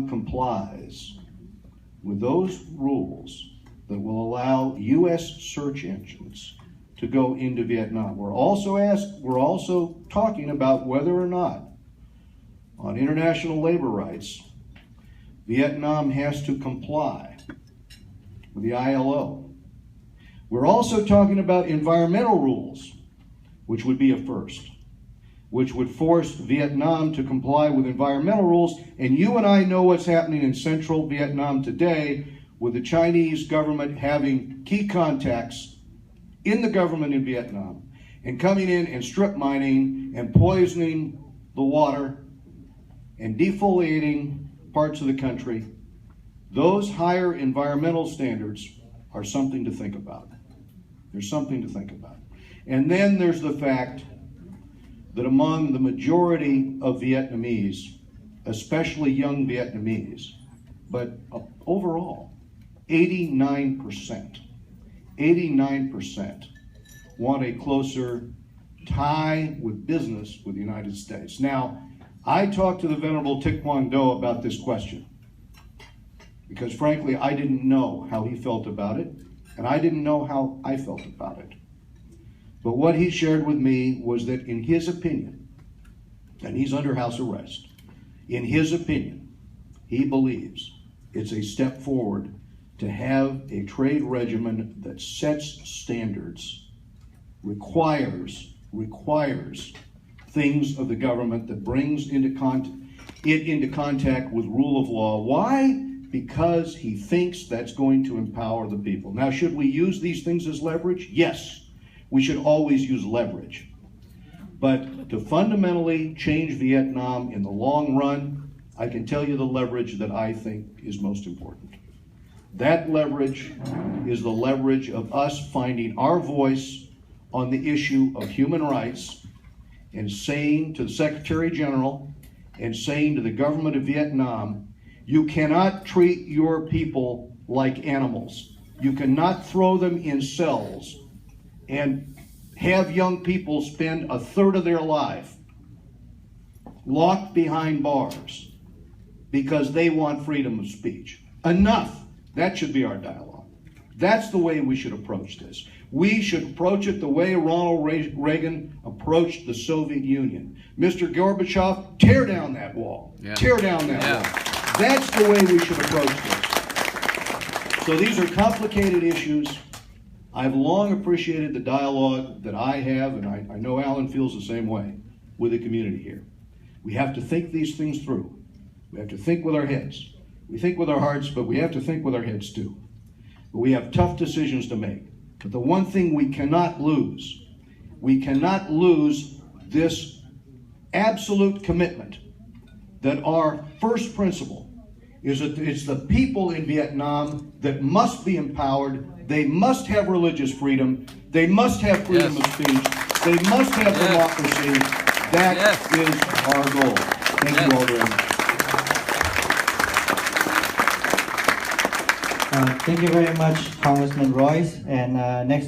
complies with those rules that will allow U.S. search engines to go into Vietnam. We're also talking about whether or not, on international labor rights, Vietnam has to comply with the ILO. We're also talking about environmental rules, which would be a first, which would force Vietnam to comply with environmental rules. And you and I know what's happening in central Vietnam today, with the Chinese government having key contacts in the government in Vietnam and coming in and strip mining and poisoning the water and defoliating parts of the country. Those higher environmental standards are something to think about. There's something to think about. And then there's the fact that among the majority of Vietnamese, especially young Vietnamese, but overall, 89% want a closer tie with business with the United States. Now, I talked to the Venerable Thich Quang Do about this question because, frankly, I didn't know how he felt about it, and I didn't know how I felt about it. But what he shared with me was that in his opinion, and he's under house arrest, in his opinion, he believes it's a step forward to have a trade regimen that sets standards, requires things of the government, that brings it into contact with rule of law. Why? Because he thinks that's going to empower the people. Now, should we use these things as leverage? Yes, we should always use leverage. But to fundamentally change Vietnam in the long run, I can tell you the leverage that I think is most important. That leverage is the leverage of us finding our voice on the issue of human rights and saying to the Secretary General and saying to the government of Vietnam, you cannot treat your people like animals. You cannot throw them in cells and have young people spend a third of their life locked behind bars because they want freedom of speech. Enough. That should be our dialogue. That's the way we should approach this. We should approach it the way Ronald Reagan approached the Soviet Union. Mr. Gorbachev, tear down that wall. Yeah. Tear down that wall. That's the way we should approach this. So these are complicated issues. I've long appreciated the dialogue that I have, and I know Alan feels the same way, with the community here. We have to think these things through. We have to think with our heads. We think with our hearts, but we have to think with our heads too. But we have tough decisions to make. But the one thing we cannot lose this absolute commitment that our first principle is that it's the people in Vietnam that must be empowered. They must have religious freedom. They must have freedom of speech. They must have democracy. That is our goal. Thank you all very much. Thank you very much, Congressman Royce. And next.